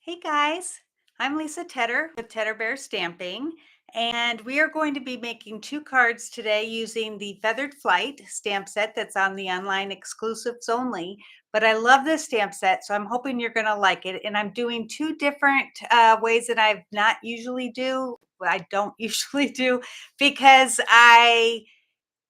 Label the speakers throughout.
Speaker 1: Hey guys, I'm Lisa Tedder with Tedder Bear Stamping, and we are going to be making two cards today using the Feathered Flight stamp set that's on the online exclusives only. But I love this stamp set, so I'm hoping you're going to like it. And I'm doing two different ways that I don't usually do because I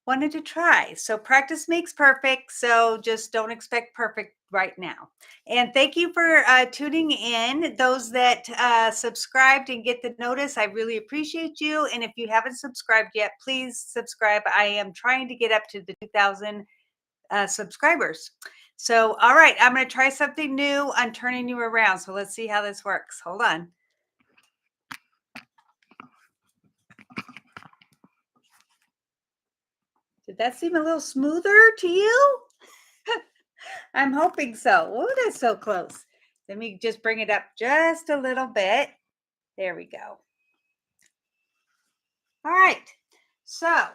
Speaker 1: wanted to try. So practice makes perfect. So just don't expect perfect right now. And thank you for tuning in. Those that subscribed and get the notice, I really appreciate you. And if you haven't subscribed yet, please subscribe. I am trying to get up to the 2,000 subscribers. So, all right, I'm going to try something new on turning you around. So let's see how this works. Hold on. Did that seem a little smoother to you? I'm hoping so. Oh, that's so close. Let me just bring it up just a little bit. There we go. All right. So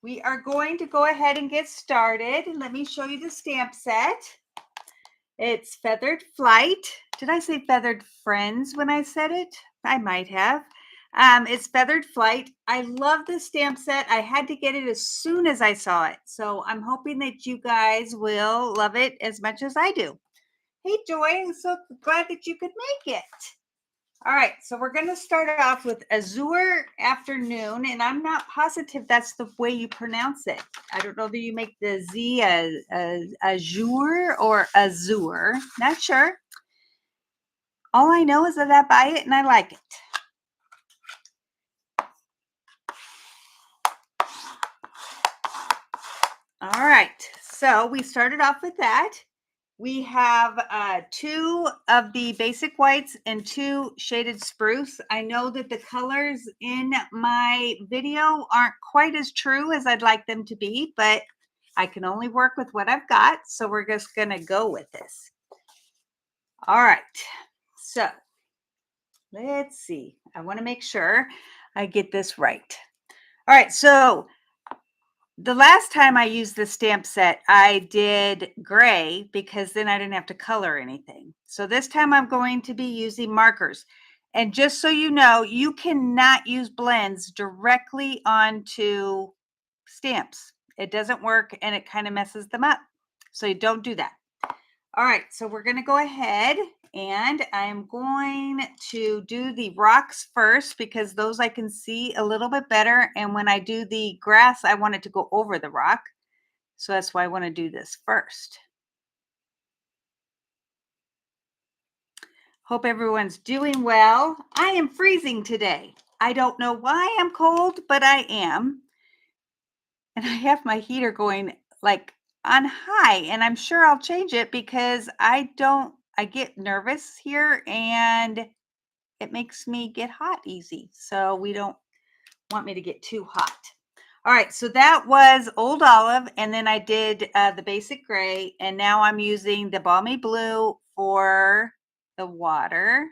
Speaker 1: we are going to go ahead and get started. Let me show you the stamp set. It's Feathered Flight. Did I say Feathered Friends when I said it? I might have. It's Feathered Flight. I love this stamp set. I had to get it as soon as I saw it. So I'm hoping that you guys will love it as much as I do. Hey, Joy, I'm so glad that you could make it. All right, so we're going to start off with Azure Afternoon, and I'm not positive that's the way you pronounce it. I don't know that you make the Z Azure or Azure. Not sure. All I know is that I buy it and I like it. All right, so we started off with that. We have two of the basic whites and two shaded spruce. I know that the colors in my video aren't quite as true as I'd like them to be, but I can only work with what I've got. So we're just going to go with this. All right. So let's see. I want to make sure I get this right. All right. So the last time I used the stamp set, I did gray because then I didn't have to color anything. So this time I'm going to be using markers. And just so you know, you cannot use blends directly onto stamps. It doesn't work and it kind of messes them up. So you don't do that. All right, so we're going to go ahead and I'm going to do the rocks first because those I can see a little bit better. And when I do the grass, I want it to go over the rock. So that's why I want to do this first. Hope everyone's doing well. I am freezing today. I don't know why I'm cold, but I am. And I have my heater going like on high, and I'm sure I'll change it because I get nervous here and it makes me get hot easy. So we don't want me to get too hot. All right, so that was Old Olive, and then I did the basic gray, and now I'm using the balmy blue for the water.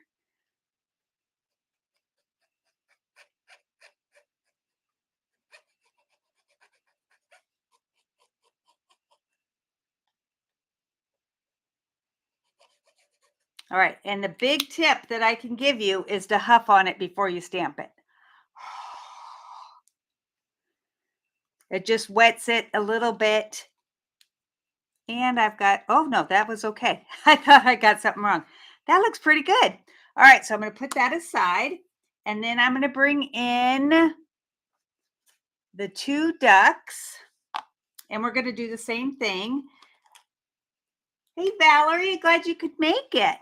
Speaker 1: All right, and the big tip that I can give you is to huff on it before you stamp it. It just wets it a little bit. And I've got, oh no, that was okay. I thought I got something wrong. That looks pretty good. All right, so I'm going to put that aside. And then I'm going to bring in the two ducks. And we're going to do the same thing. Hey, Valerie, glad you could make it.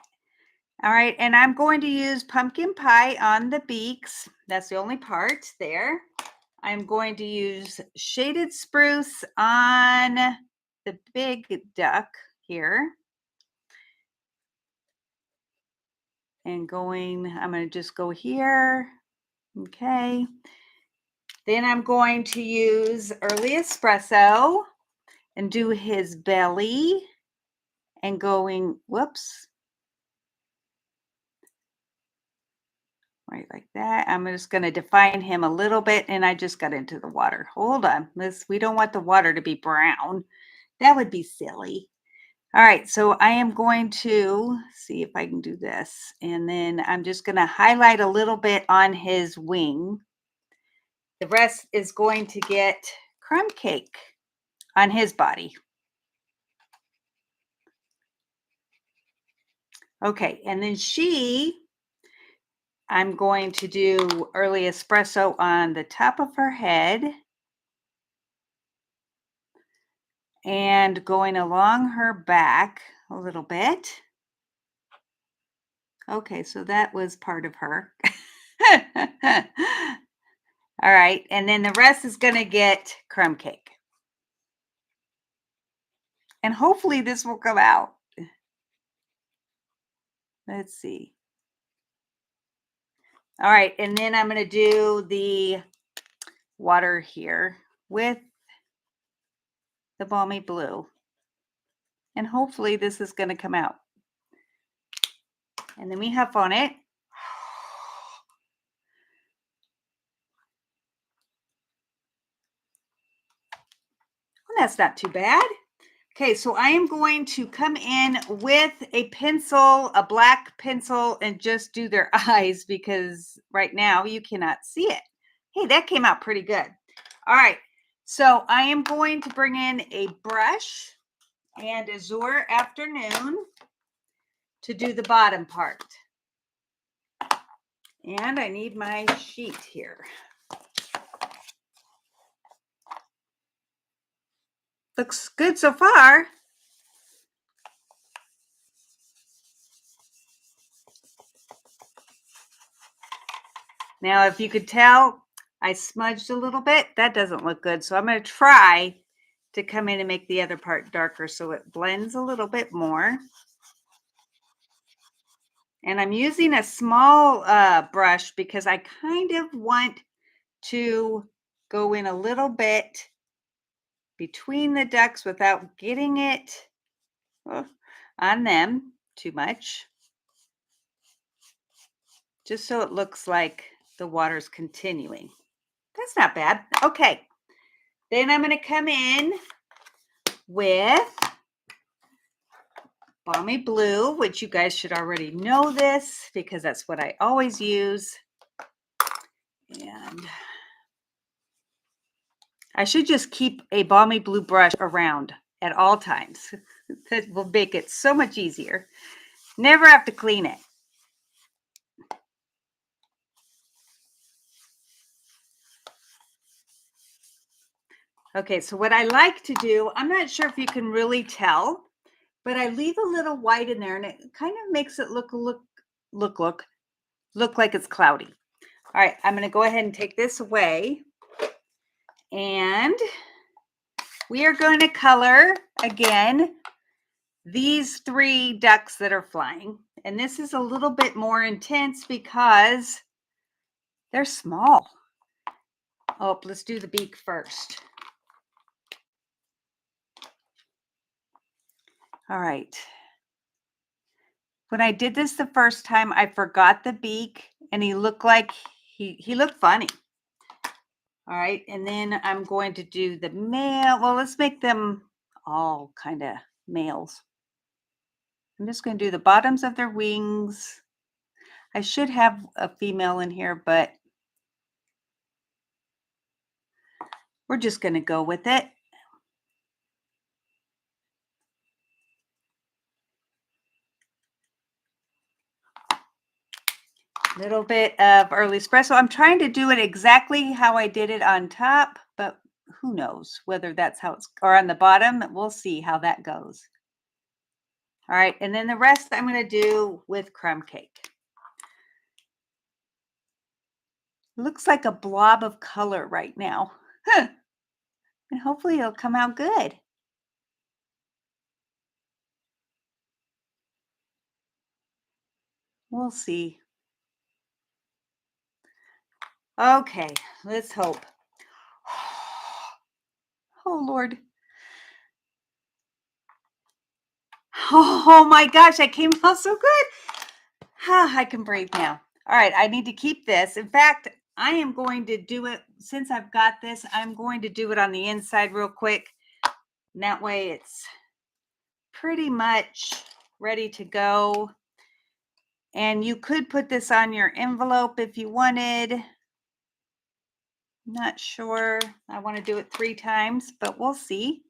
Speaker 1: All right, and I'm going to use pumpkin pie on the beaks. That's the only part there. I'm going to use shaded spruce on the big duck here. And I'm going to just go here. Okay. Then I'm going to use Early Espresso and do his belly and going, whoops. Right like that. I'm just going to define him a little bit, and I just got into the water. Hold on. We don't want the water to be brown. That would be silly. All right, so I am going to see if I can do this. And then I'm just going to highlight a little bit on his wing. The rest is going to get crumb cake on his body. Okay, and then I'm going to do early espresso on the top of her head and going along her back a little bit. Okay, so that was part of her. All right, and then the rest is going to get crumb cake. And hopefully this will come out. Let's see. All right, and then I'm going to do the water here with the balmy blue. And hopefully this is going to come out. And then we huff on it. Well, that's not too bad. Okay, so I am going to come in with a pencil, a black pencil, and just do their eyes because right now you cannot see it. Hey, that came out pretty good. All right, so I am going to bring in a brush and Azure Afternoon to do the bottom part. And I need my sheet here. Looks good so far. Now, if you could tell, I smudged a little bit. That doesn't look good. So I'm going to try to come in and make the other part darker so it blends a little bit more. And I'm using a small brush because I kind of want to go in a little bit between the ducks without getting it on them too much. Just so it looks like the water's continuing. That's not bad. Okay. Then I'm going to come in with Balmy Blue, which you guys should already know this because that's what I always use. And I should just keep a Balmy Blue brush around at all times. That will make it so much easier. Never have to clean it. Okay, so what I like to do, I'm not sure if you can really tell, but I leave a little white in there and it kind of makes it look like it's cloudy. All right, I'm going to go ahead and take this away. And we are going to color again these 3 ducks that are flying. And this is a little bit more intense because they're small. Oh, let's do the beak first. All right. When I did this the first time, I forgot the beak and he looked like he looked funny. All right, and then I'm going to do the male. Well, let's make them all kind of males. I'm just going to do the bottoms of their wings. I should have a female in here, but we're just going to go with it. Little bit of early espresso. I'm trying to do it exactly how I did it on top, but who knows whether that's how it's, or on the bottom. We'll see how that goes. All right, and then the rest I'm going to do with crumb cake. Looks like a blob of color right now. And hopefully it'll come out good. We'll see. Okay, let's hope. Oh, Lord. Oh my gosh, I came out so good. I can breathe now. All right, I need to keep this. In fact, I am going to do it, since I've got this, I'm going to do it on the inside real quick. And that way it's pretty much ready to go. And you could put this on your envelope if you wanted. Not sure. I want to do it 3 times, but we'll see.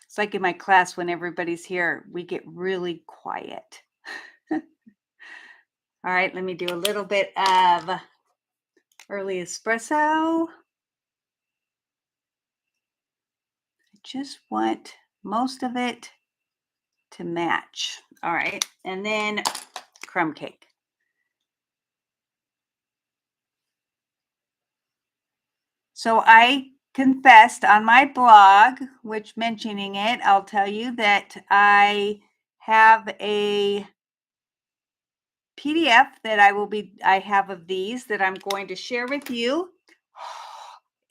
Speaker 1: It's like in my class when everybody's here, we get really quiet. All right, let me do a little bit of early espresso. I just want most of it to match. All right, and then crumb cake. So I confessed on my blog, which mentioning it, I'll tell you that I have a PDF that I have of these that I'm going to share with you.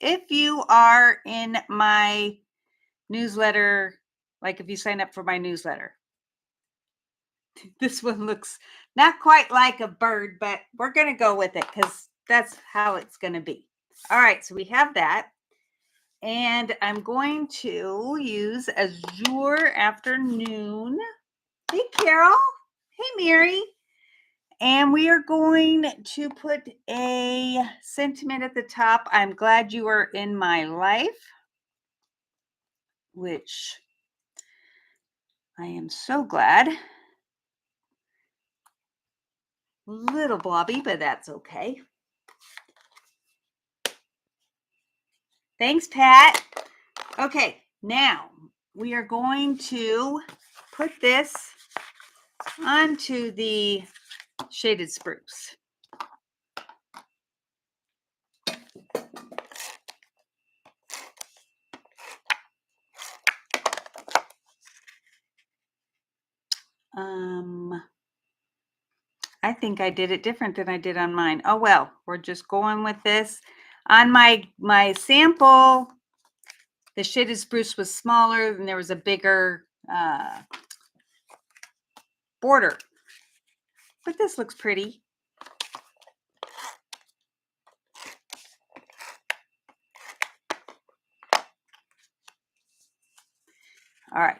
Speaker 1: If you are in my newsletter, like if you sign up for my newsletter, this one looks not quite like a bird, but we're going to go with it because that's how it's going to be. All right, so we have that. And I'm going to use Azure Afternoon. Hey, Carol. Hey, Mary. And we are going to put a sentiment at the top. I'm glad you are in my life, which I am so glad. Little blobby, but that's okay. Thanks, Pat. Okay, now we are going to put this onto the shaded spruce. I think I did it different than I did on mine. Oh, well, we're just going with this. On my sample, the shaded spruce was smaller and there was a bigger border. But this looks pretty. All right.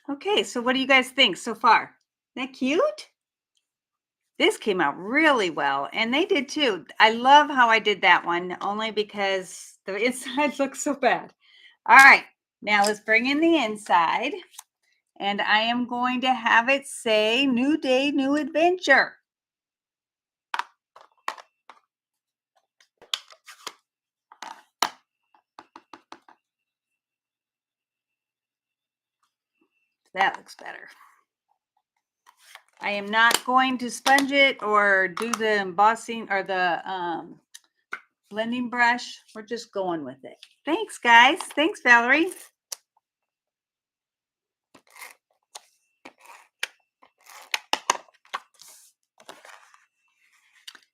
Speaker 1: Okay, so what do you guys think so far? Isn't that cute? This came out really well, and they did too. I love how I did that one, only because the inside looks so bad. All right, now let's bring in the inside, and I am going to have it say, "New day, new adventure." That looks better. I am not going to sponge it or do the embossing or the blending brush. We're just going with it. Thanks, guys. Thanks, Valerie.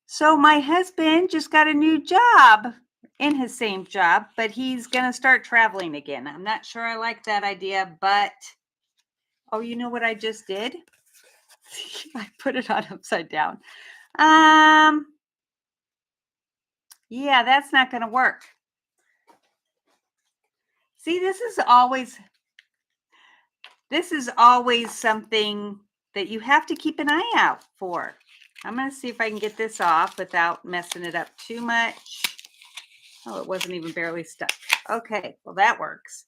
Speaker 1: So my husband just got a new job in his same job, but he's going to start traveling again. I'm not sure I like that idea, but oh, you know what I just did? I put it on upside down. Yeah, that's not going to work. See, this is always something that you have to keep an eye out for. I'm going to see if I can get this off without messing it up too much. Oh, it wasn't even barely stuck. Okay, well, that works.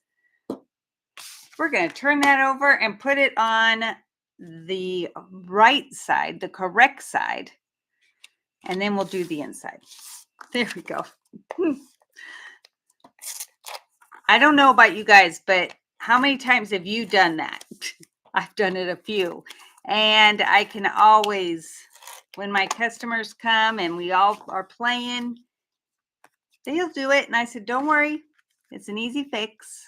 Speaker 1: We're going to turn that over and put it on the right side, the correct side, and then we'll do the inside. There we go. I don't know about you guys, but how many times have you done that? I've done it a few. And I can always, when my customers come and we all are playing, they'll do it. And I said, don't worry, it's an easy fix.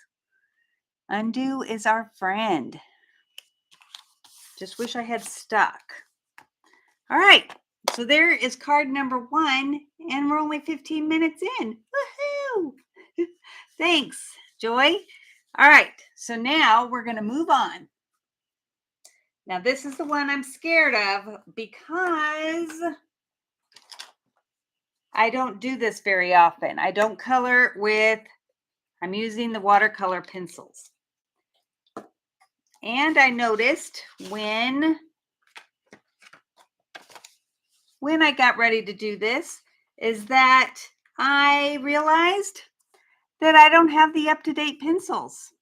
Speaker 1: Undo is our friend. Just wish I had stuck. All right, so there is card number 1, and we're only 15 minutes in. Woohoo! Thanks, Joy. All right, so now we're going to move on. Now, this is the one I'm scared of because I don't do this very often. I don't color with, I'm using the watercolor pencils. And I noticed when I got ready to do this is that I realized that I don't have the up-to-date pencils.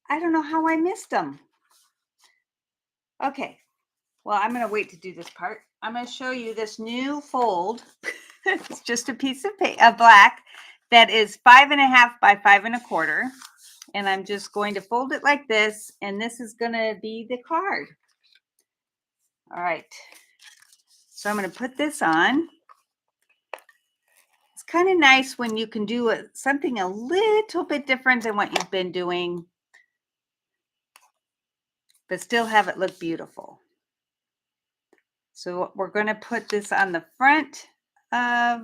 Speaker 1: I don't know how I missed them. Okay, well, I'm going to wait to do this part. I'm going to show you this new fold. It's just a piece of black that is 5.5 by 5.25. And I'm just going to fold it like this. And this is going to be the card. All right. So I'm going to put this on. It's kind of nice when you can do something a little bit different than what you've been doing, but still have it look beautiful. So we're going to put this on the front of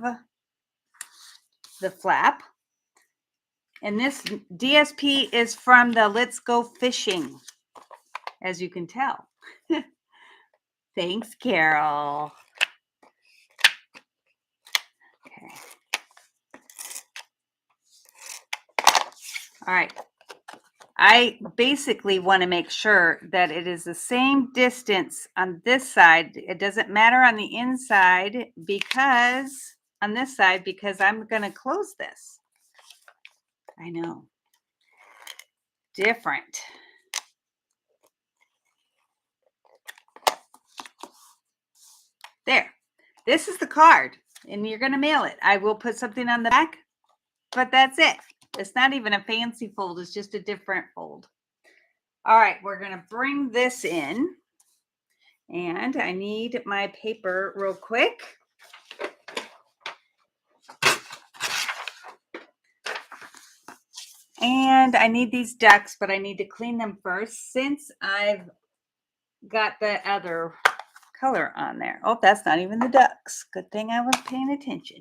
Speaker 1: the flap. And this DSP is from the Let's Go Fishing, as you can tell. Thanks, Carol. Okay. All right. I basically want to make sure that it is the same distance on this side. It doesn't matter on the inside because I'm going to close this. I know. Different. There. This is the card, and you're going to mail it. I will put something on the back, but that's it. It's not even a fancy fold. It's just a different fold. All right, we're going to bring this in, and I need my paper real quick. And I need these ducks, but I need to clean them first since I've got the other color on there. Oh, that's not even the ducks. Good thing I was paying attention.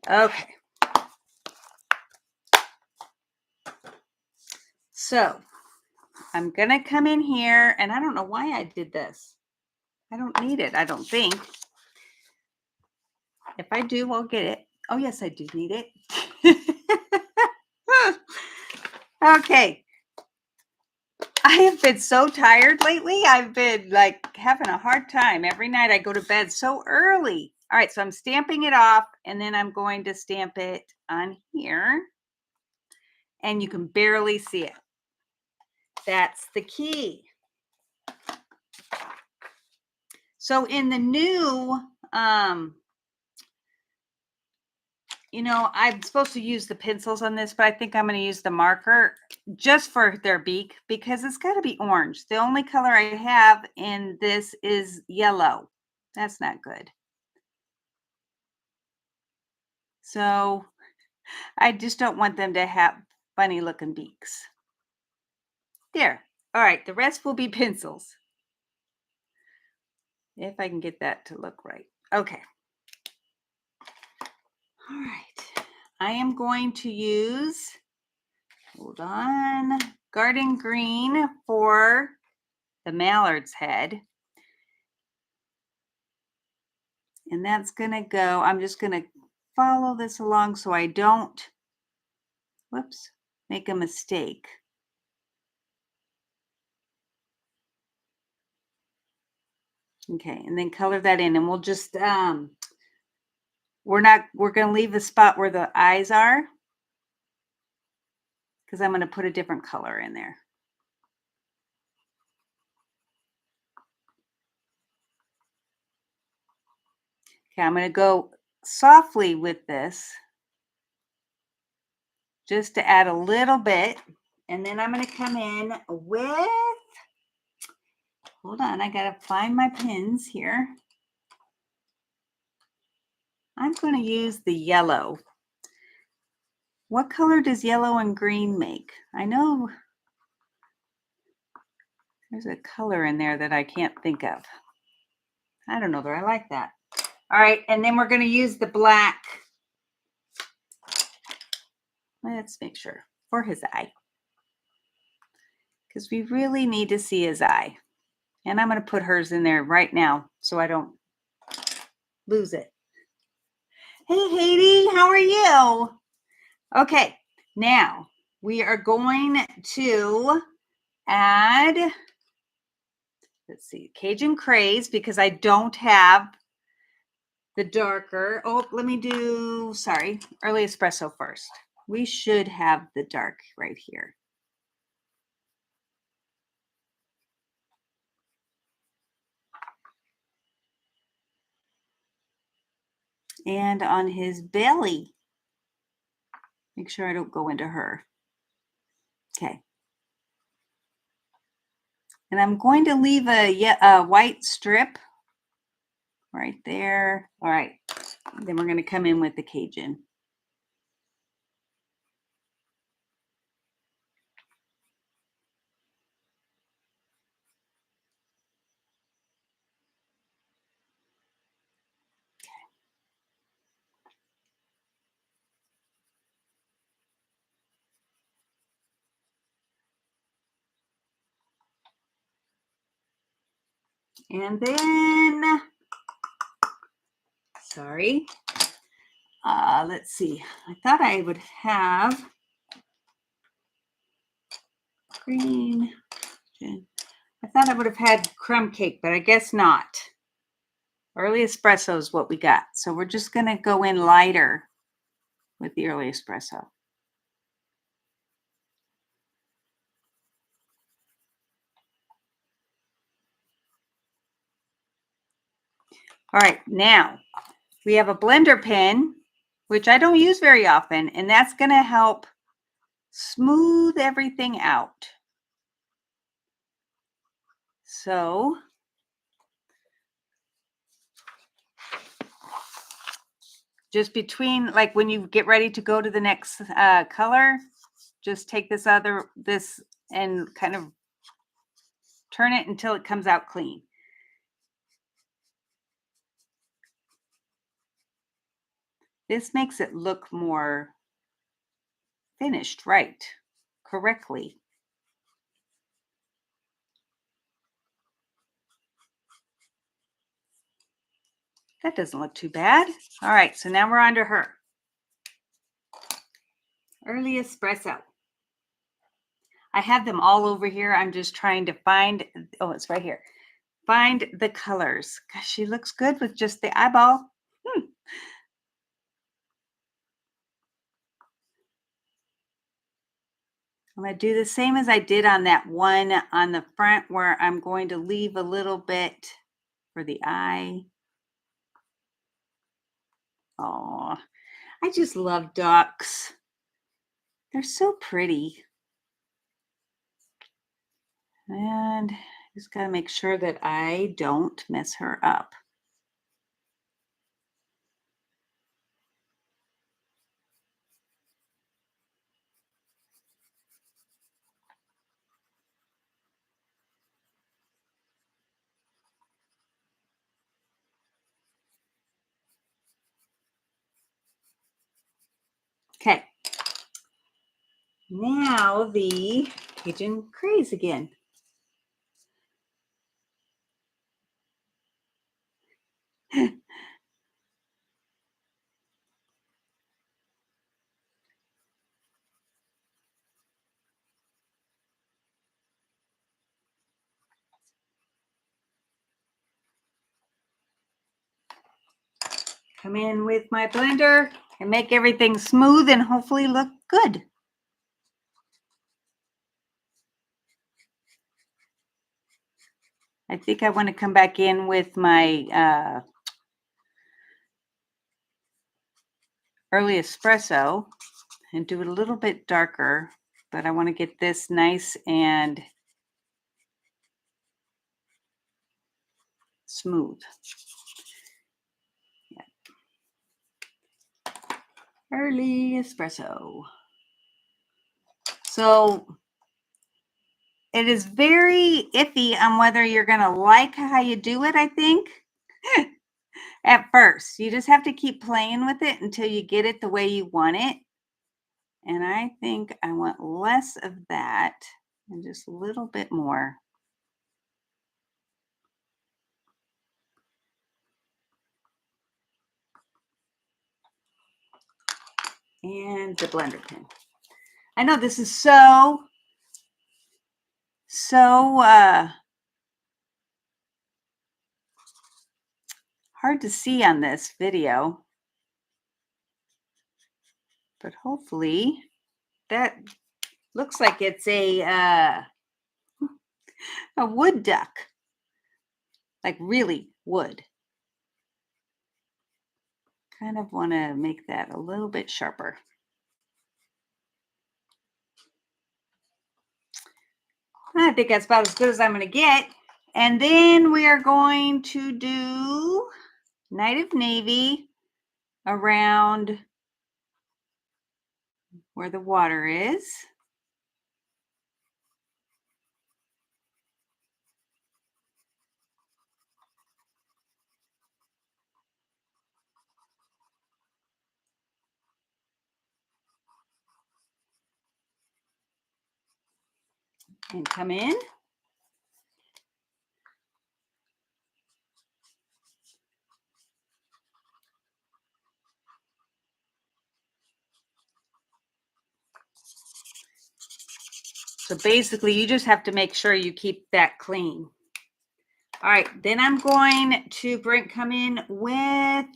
Speaker 1: Okay. So I'm going to come in here, and I don't know why I did this. I don't need it, I don't think. If I do, I'll get it. Oh, yes, I do need it. Okay. I have been so tired lately. I've been like having a hard time. Every night I go to bed so early. All right, so I'm stamping it off, and then I'm going to stamp it on here. And you can barely see it. That's the key. So in the new, I'm supposed to use the pencils on this, but I think I'm going to use the marker just for their beak because it's got to be orange. The only color I have in this is yellow. That's not good. So I just don't want them to have funny looking beaks. There. All right. The rest will be pencils. If I can get that to look right. Okay. All right. I am going to use, hold on, garden green for the mallard's head. And that's going to go, I'm just going to follow this along so I don't, make a mistake. Okay, and then color that in, and we'll just, we're going to leave the spot where the eyes are because I'm going to put a different color in there. Okay, I'm going to go softly with this just to add a little bit. And then I'm going to come in with, hold on, I got to find my pins here. I'm going to use the yellow. What color does yellow and green make? I know there's a color in there that I can't think of. I don't know, but I like that. All right, and then we're going to use the black Let's make sure for his eye, because we really need to see his eye. And I'm going to put hers in there right now so I don't lose it. Hey, Haiti, how are you? Okay, now we are going to add, let's see, Cajun Craze, because I don't have the darker. Oh, let me do, sorry, early espresso first. We should have the dark right here. And on his belly. Make sure I don't go into her. Okay. And I'm going to leave a white strip right there. All right. Then we're going to come in with the Cajun. And then, sorry, let's see. I thought I would have green. I thought I would have had crumb cake, but I guess not. Early espresso is what we got. So we're just going to go in lighter with the early espresso. All right, now we have a blender pen, which I don't use very often, and that's going to help smooth everything out. So just between, like when you get ready to go to the next color, just take this and kind of turn it until it comes out clean. This makes it look more finished, right, correctly. That doesn't look too bad. All right, so now we're on to her. Early espresso. I have them all over here. I'm just trying to find, oh, it's right here. Find the colors. Gosh, she looks good with just the eyeball. I'm going to do the same as I did on that one on the front, where I'm going to leave a little bit for the eye. Oh, I just love ducks. They're so pretty. And just got to make sure that I don't mess her up. Okay. Now the Cajun Craze again. Come in with my blender and make everything smooth and hopefully look good. I think I want to come back in with my early espresso and do it a little bit darker, but I want to get this nice and smooth. Yeah. Early espresso. So it is very iffy on whether you're going to like how you do it, I think. At first, you just have to keep playing with it until you get it the way you want it. And I think I want less of that and just a little bit more. And the blender pen. I know this is so hard to see on this video, but hopefully that looks like it's a wood duck, like really wood. Kind of want to make that a little bit sharper. I think that's about as good as I'm going to get. And then we are going to do Night of Navy around where the water is. And come in. So basically you just have to make sure you keep that clean. All right, then I'm going to come in with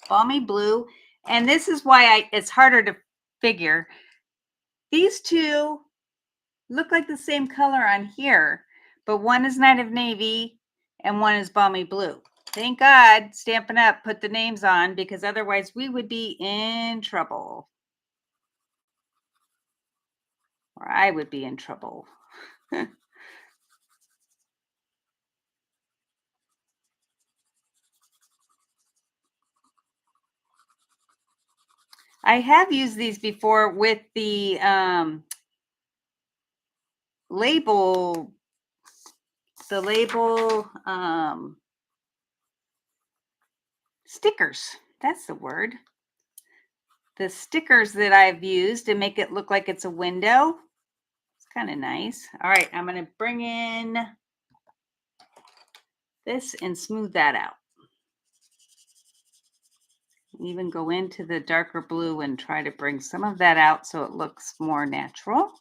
Speaker 1: Balmy Blue. And this is why it's harder to figure. These two look like the same color on here, but one is Night of Navy and one is Balmy Blue. Thank God Stampin' Up! Put the names on, because otherwise we would be in trouble. Or I would be in trouble. I have used these before with the label stickers. That's the word. The stickers that I've used to make it look like it's a window. It's kind of nice. All right, I'm going to bring in this and smooth that out. Even go into the darker blue and try to bring some of that out so it looks more natural.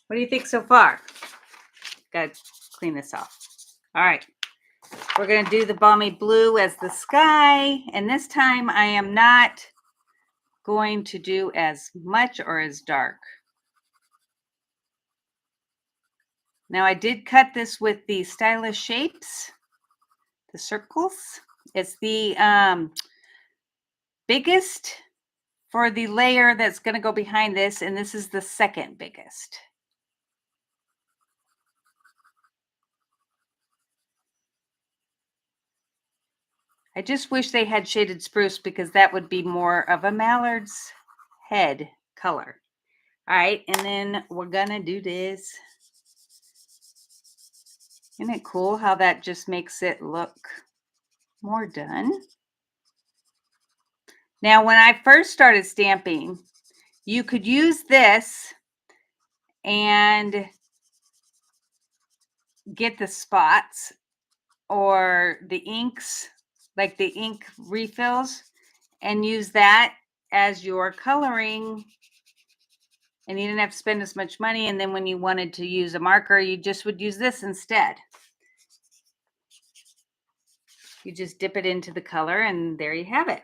Speaker 1: What do you think so far? Got to clean this off. All right. We're going to do the Balmy Blue as the sky. And this time I am not going to do as much or as dark. Now I did cut this with the Stylish Shapes, the circles. It's the biggest for the layer that's going to go behind this, and this is the second biggest. I just wish they had shaded spruce, because that would be more of a mallard's head color. All right, and then we're gonna do this. Isn't it cool how that just makes it look more done? Now, when I first started stamping, you could use this and get the spots or the inks, like the ink refills, and use that as your coloring, and you didn't have to spend as much money. And then when you wanted to use a marker, you just would use this instead. You just dip it into the color and there you have it.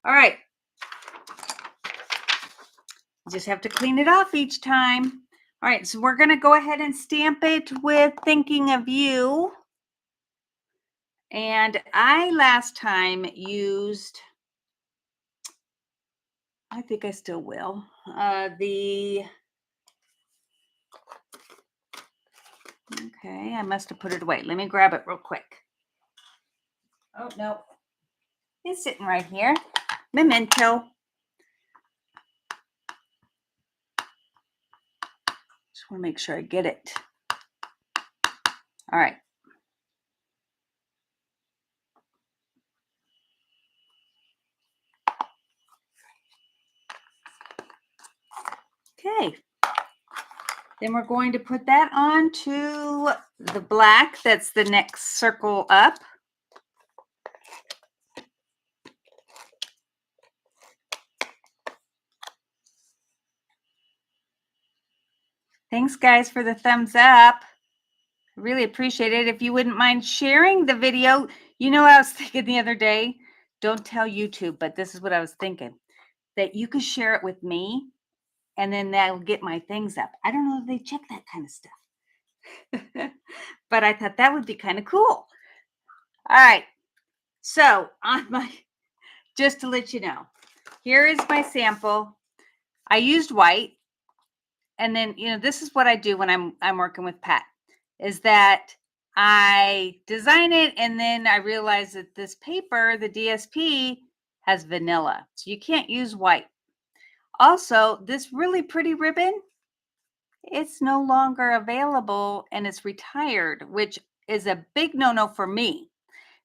Speaker 1: All right. You just have to clean it off each time. All right, so we're going to go ahead and stamp it with Thinking of You. And I last time used, I think I still will, okay, I must have put it away. Let me grab it real quick. Oh, no. It's sitting right here. Memento. Just want to make sure I get it. All right. Okay. Then we're going to put that on to the black. That's the next circle up. Thanks, guys, for the thumbs up. I really appreciate it. If you wouldn't mind sharing the video. You know, I was thinking the other day, don't tell YouTube, but this is what I was thinking, that you could share it with me and then that'll get my things up. I don't know if they check that kind of stuff. But I thought that would be kind of cool. All right. So on my, just to let you know, here is my sample. I used white. And then, you know, this is what I do when I'm working with Pat, is that I design it and then I realize that this paper, the DSP, has vanilla. So you can't use white. Also, this really pretty ribbon, it's no longer available and it's retired, which is a big no-no for me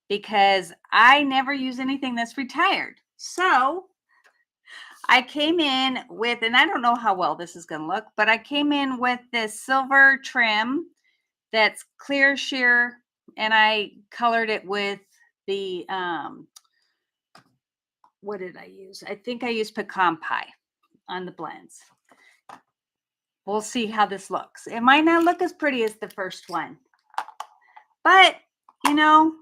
Speaker 1: because I never use anything that's retired. So I came in with, and I don't know how well this is going to look, but I came in with this silver trim that's clear sheer, and I colored it with the, what did I use? I think I used pecan pie on the blends. We'll see how this looks. It might not look as pretty as the first one, but you know,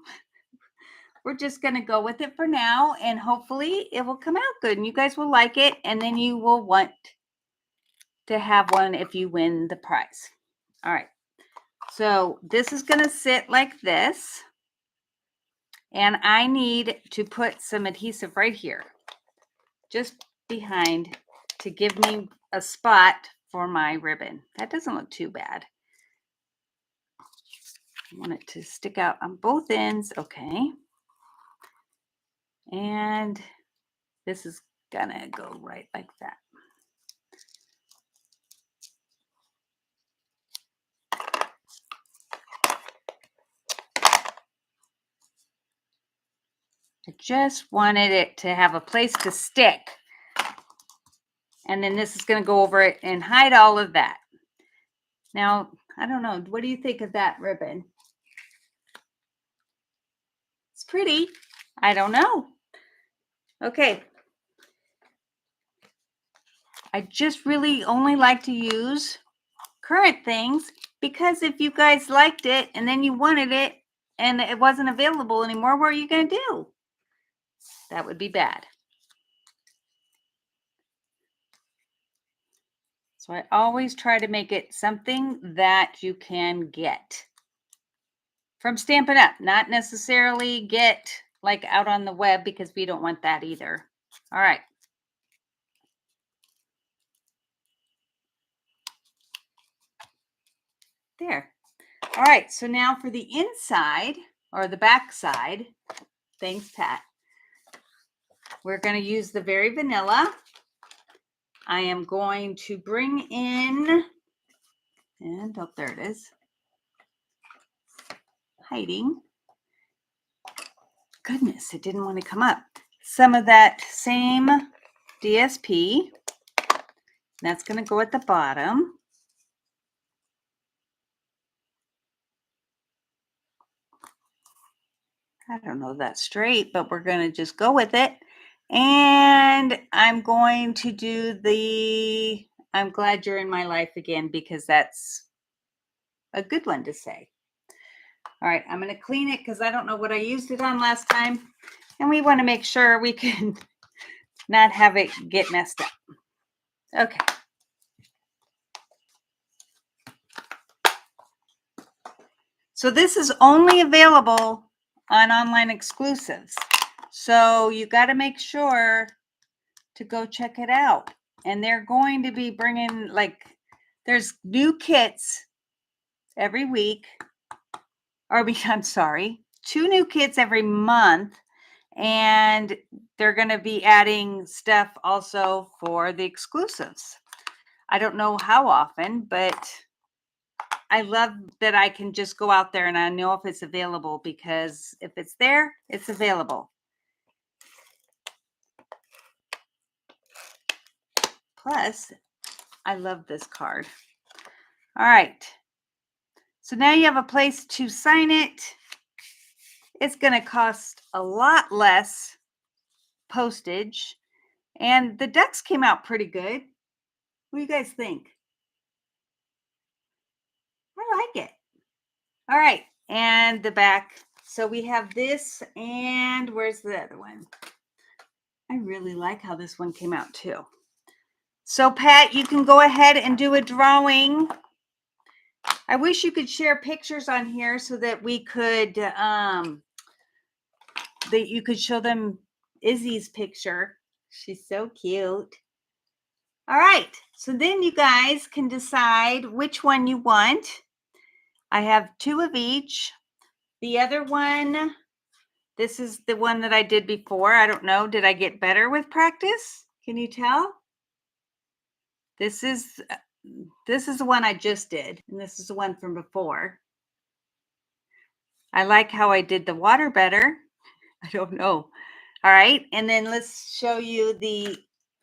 Speaker 1: we're just going to go with it for now, and hopefully it will come out good and you guys will like it, and then you will want to have one if you win the prize. All right. So this is going to sit like this, and I need to put some adhesive right here, just behind, to give me a spot for my ribbon. That doesn't look too bad. I want it to stick out on both ends. Okay. And this is gonna go right like that. I just wanted it to have a place to stick. And then this is going to go over it and hide all of that. Now, I don't know. What do you think of that ribbon? It's pretty. I don't know. Okay. I just really only like to use current things because if you guys liked it and then you wanted it and it wasn't available anymore, what are you going to do? That would be bad. So I always try to make it something that you can get from Stampin' Up, not necessarily get like out on the web because we don't want that either. All right. There. All right, so now for the inside or the back side, thanks, Pat. We're going to use the Very Vanilla. I am going to bring in, and oh, there it is, hiding. Goodness, it didn't want to come up. Some of that same DSP. That's going to go at the bottom. I don't know if that's straight, but we're going to just go with it. And I'm going to do the I'm glad you're in my life again, because that's a good one to say. All right, I'm going to clean it because I don't know what I used it on last time. And we want to make sure we can not have it get messed up. Okay. So this is only available on online exclusives. So you got to make sure to go check it out. And they're going to be bringing, like, there's new kits every week. Or I'm sorry, 2 new kits every month. And they're going to be adding stuff also for the exclusives. I don't know how often, but I love that I can just go out there and I know if it's available, because if it's there, it's available. Plus, I love this card. All right. So now you have a place to sign it. It's going to cost a lot less postage. And the ducks came out pretty good. What do you guys think? I like it. All right. And the back. So we have this, and where's the other one? I really like how this one came out too. So Pat, you can go ahead and do a drawing. I wish you could share pictures on here so that we could, that you could show them Izzy's picture. She's so cute. All right. So then you guys can decide which one you want. I have 2 of each. The other one, this is the one that I did before. I don't know. Did I get better with practice? Can you tell? This is the one I just did, and this is the one from before. I like how I did the water better. I don't know. All right, and then let's show you the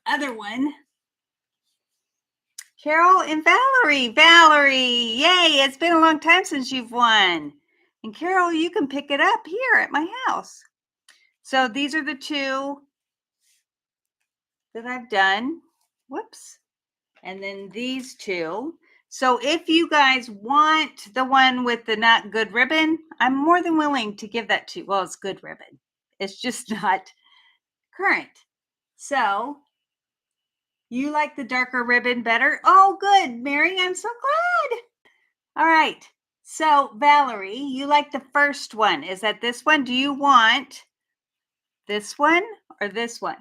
Speaker 1: other one. Carol and Valerie. Valerie, yay, it's been a long time since you've won. And Carol, you can pick it up here at my house. So these are the 2 that I've done. Whoops. And then these 2. So if you guys want the one with the not good ribbon, I'm more than willing to give that to you. Well, it's good ribbon. It's just not current. So you like the darker ribbon better? Oh, good, Mary. I'm so glad. All right. So Valerie, you like the first one. Is that this one? Do you want this one or this one?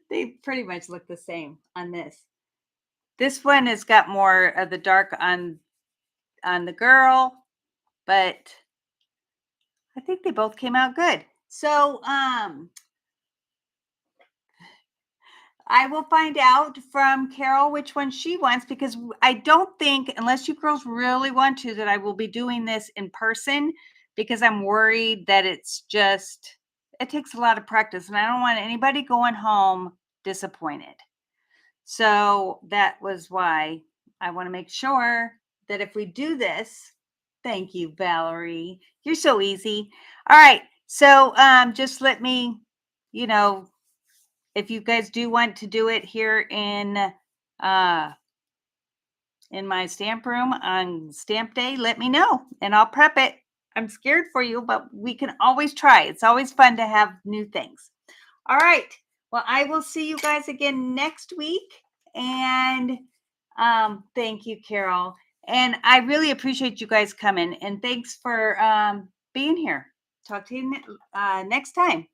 Speaker 1: They pretty much look the same on this. This one has got more of the dark on the girl, but I think they both came out good. So I will find out from Carol which one she wants, because I don't think, unless you girls really want to, that I will be doing this in person, because I'm worried that it takes a lot of practice, and I don't want anybody going home disappointed. So that was why I want to make sure that if we do this, thank you, Valerie. You're so easy. All right. So just let me, if you guys do want to do it here in my stamp room on stamp day, let me know and I'll prep it. I'm scared for you, but we can always try. It's always fun to have new things. All right. Well, I will see you guys again next week. And thank you, Carol. And I really appreciate you guys coming. And thanks for being here. Talk to you next time.